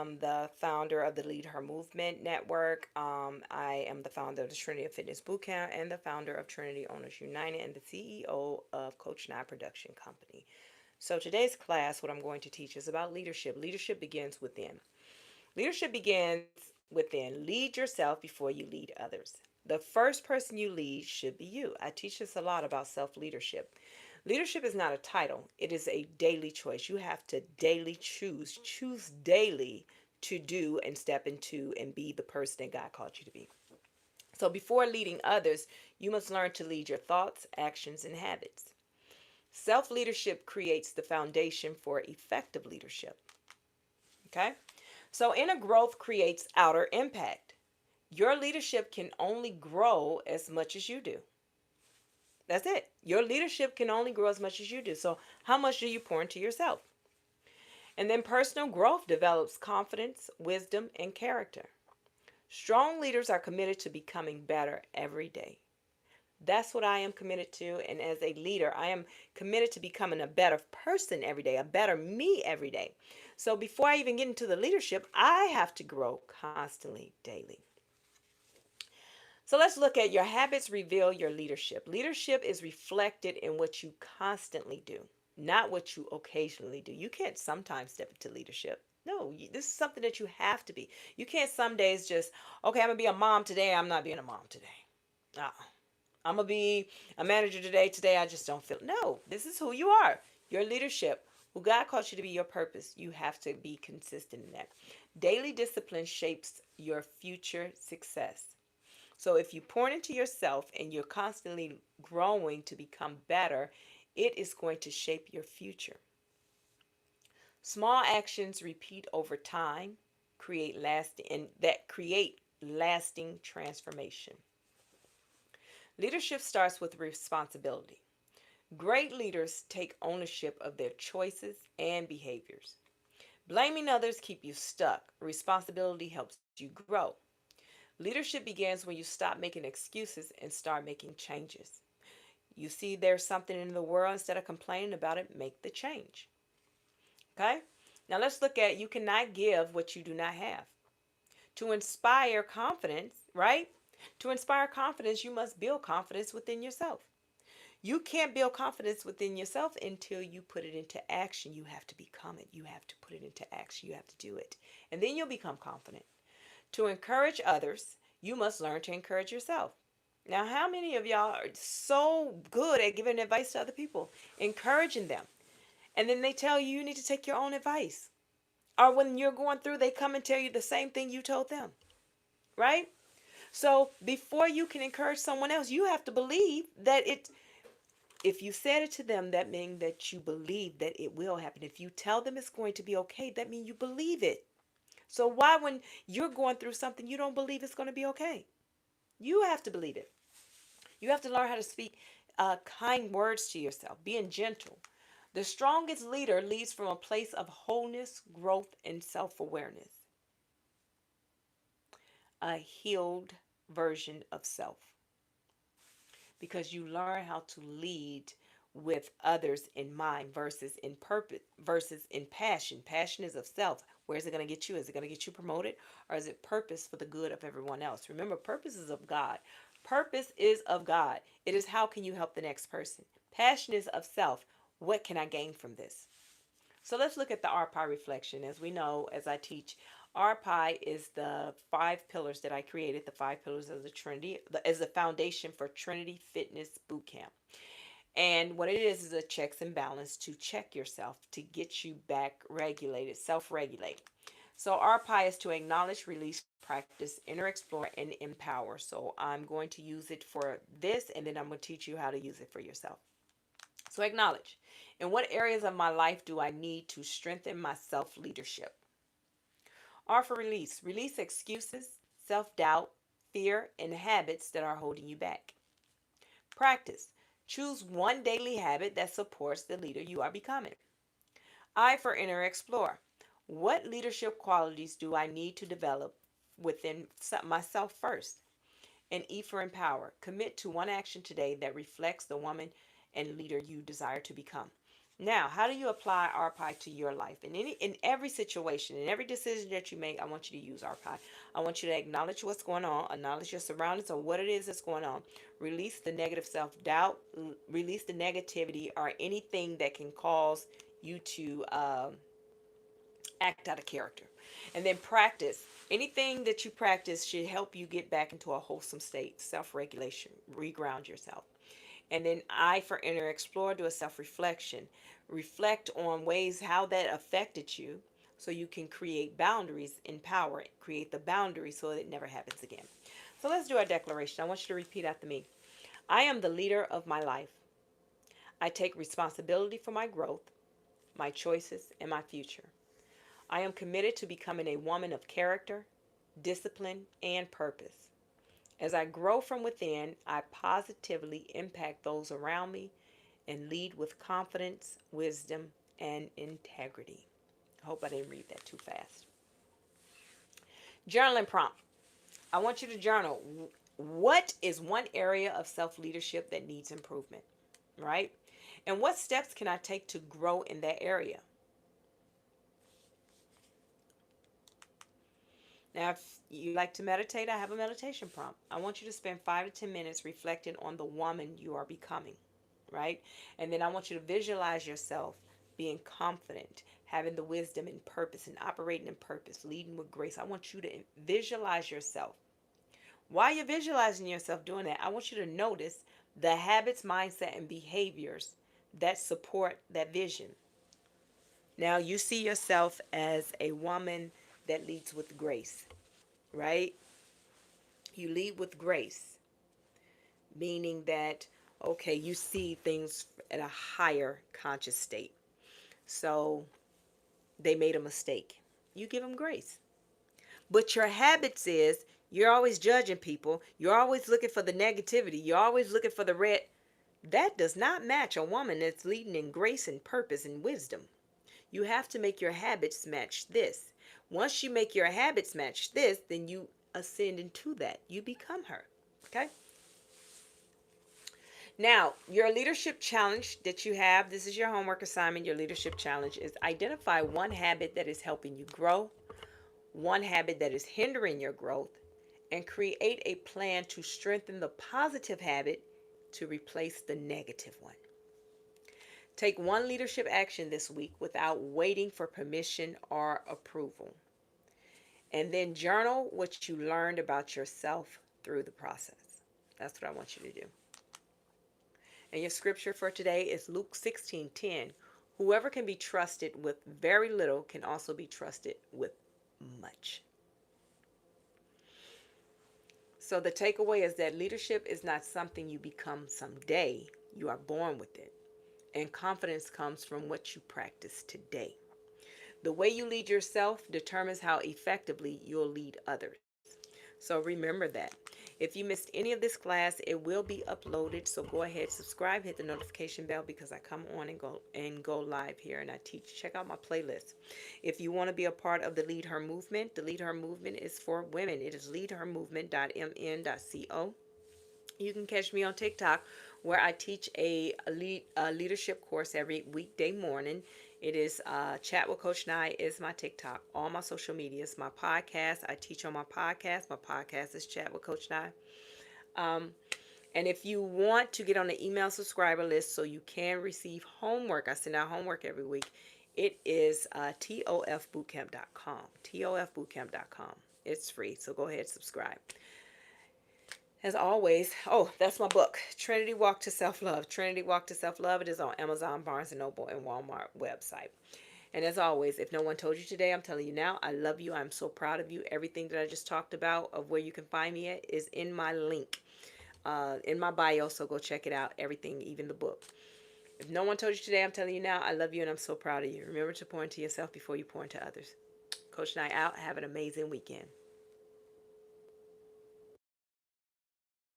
am the founder of the Lead Her Movement Network. I am the founder of the Trinity of Fitness Bootcamp and the founder of Trinity Owners United and the CEO of Coach Nye Production Company. So today's class, what I'm going to teach is about leadership. Leadership begins within. Leadership begins within. Lead yourself before you lead others. The first person you lead should be you. I teach this a lot about self leadership. Leadership is not a title, it is a daily choice. You have to daily choose daily to do and step into and be the person that God called you to be. So before leading others, you must learn to lead your thoughts, actions, and habits. Self leadership creates the foundation for effective leadership. Okay? So inner growth creates outer impact. Your leadership can only grow as much as you do. That's it. Your leadership can only grow as much as you do. So, how much do you pour into yourself? And then personal growth develops confidence, wisdom, and character. Strong leaders are committed to becoming better every day. That's what I am committed to. And as a leader, I am committed to becoming a better person every day, a better me every day. So before I even get into the leadership, I have to grow constantly, daily. So let's look at your habits reveal your leadership. Leadership is reflected in what you constantly do, not what you occasionally do. You can't sometimes step into leadership. No, this is something that you have to be. You can't some days just, okay, I'm going to be a mom today. I'm not being a mom today. Uh, I'm going to be a manager today. Today, I just don't feel. No, this is who you are. Your leadership, who God calls you to be, your purpose. You have to be consistent in that. Daily discipline shapes your future success. So if you pour into yourself and you're constantly growing to become better, it is going to shape your future. Small actions repeat over time create lasting and that create lasting transformation. Leadership starts with responsibility. Great leaders take ownership of their choices and behaviors. Blaming others keep you stuck. Responsibility helps you grow. Leadership begins when you stop making excuses and start making changes. You see there's something in the world, instead of complaining about it, make the change. Okay? Now let's look at you cannot give what you do not have. To inspire confidence, right? To inspire confidence, you must build confidence within yourself. You can't build confidence within yourself until you put it into action. You have to become it. You have to put it into action. You have to do it. And then you'll become confident. To encourage others, you must learn to encourage yourself. Now, how many of y'all are so good at giving advice to other people, encouraging them, and then they tell you you need to take your own advice? Or when you're going through, they come and tell you the same thing you told them, right? So before you can encourage someone else, you have to believe that it. If you said it to them, that means that you believe that it will happen. If you tell them it's going to be okay, that means you believe it. So why, when you're going through something, you don't believe it's going to be okay? You have to believe it. You have to learn how to speak kind words to yourself, being gentle. The strongest leader leads from a place of wholeness, growth, and self awareness, a healed version of self. Because you learn how to lead with others in mind versus in purpose versus in passion. Passion is of self. Where is it going to get you? Is it going to get you promoted, or is it purpose for the good of everyone else? Remember, purpose is of God. Purpose is of God. It is how can you help the next person. Passion is of self. What can I gain from this? So let's look at the RPI reflection. As we know, as I teach, RPI is the 5 pillars that I created, the 5 pillars of the Trinity, as the foundation for Trinity Fitness Bootcamp. And what it is a checks and balance to check yourself, to get you back regulated, self-regulate. So RPI is to acknowledge, release, practice, inner explore, and empower. So I'm going to use it for this, and then I'm going to teach you how to use it for yourself. So acknowledge. In what areas of my life do I need to strengthen my self-leadership? R for release. Release excuses, self-doubt, fear, and habits that are holding you back. Practice. Choose one daily habit that supports the leader you are becoming. I for inner explore. What leadership qualities do I need to develop within myself first? And E for empower. Commit to one action today that reflects the woman and leader you desire to become. Now, how do you apply RPI to your life? In every situation, in every decision that you make, I want you to use RPI. I want you to acknowledge what's going on, acknowledge your surroundings or what it is that's going on. Release the negative self-doubt, release the negativity or anything that can cause you to act out of character. And then practice. Anything that you practice should help you get back into a wholesome state, self-regulation, reground yourself. And then I for inner explore, do a self-reflection. Reflect on ways how that affected you so you can create boundaries, empower it, create the boundaries so that it never happens again. So let's do our declaration. I want you to repeat after me. I am the leader of my life. I take responsibility for my growth, my choices, and my future. I am committed to becoming a woman of character, discipline, and purpose. As I grow from within, I positively impact those around me and lead with confidence, wisdom, and integrity. I hope I didn't read that too fast. Journaling prompt. I want you to journal. What is one area of self leadership that needs improvement? Right? And what steps can I take to grow in that area? Now, if you like to meditate, I have a meditation prompt. I want you to spend 5 to 10 minutes reflecting on the woman you are becoming, right? And then I want you to visualize yourself being confident, having the wisdom and purpose, and operating in purpose, leading with grace. I want you to visualize yourself. While you're visualizing yourself doing that, I want you to notice the habits, mindset, and behaviors that support that vision. Now, you see yourself as a woman that leads with grace, right? You lead with grace, meaning that, okay, you see things at a higher conscious state. So they made a mistake. You give them grace. But your habits is you're always judging people. You're always looking for the negativity. You're always looking for the red. That does not match a woman that's leading in grace and purpose and wisdom. You have to make your habits match this. Once you make your habits match this, then you ascend into that. You become her. Okay? Now, your leadership challenge that you have, this is your homework assignment. Your leadership challenge is identify one habit that is helping you grow, one habit that is hindering your growth, and create a plan to strengthen the positive habit to replace the negative one. Take one leadership action this week without waiting for permission or approval. And then journal what you learned about yourself through the process. That's what I want you to do. And your scripture for today is Luke 16:10. Whoever can be trusted with very little can also be trusted with much. So the takeaway is that leadership is not something you become someday. You are born with it. And confidence comes from what you practice today. The way you lead yourself determines how effectively you'll lead others. So remember that. If you missed any of this class, it will be uploaded. So go ahead, subscribe, hit the notification bell because I come on and go live here and I teach. Check out my playlist. If you want to be a part of the Lead Her movement, the Lead Her movement is for women. It is leadhermovement.mn.co. You can catch me on TikTok where I teach a leadership course every weekday morning. It is Chat with Coach Nye is my TikTok. All my social medias, my podcast, I teach on my podcast. My podcast is Chat with Coach Nye. And if you want to get on the email subscriber list so you can receive homework, I send out homework every week. It is tofbootcamp.com. tofbootcamp.com. It's free, so go ahead, subscribe. As always, oh, that's my book, Trinity Walk to Self-Love. Trinity Walk to Self-Love. It is on Amazon, Barnes & Noble, and Walmart website. And as always, if no one told you today, I'm telling you now, I love you. I'm so proud of you. Everything that I just talked about of where you can find me at is in my link, in my bio, so go check it out. Everything, even the book. If no one told you today, I'm telling you now, I love you and I'm so proud of you. Remember to pour into yourself before you pour into others. Coach Nye out. Have an amazing weekend.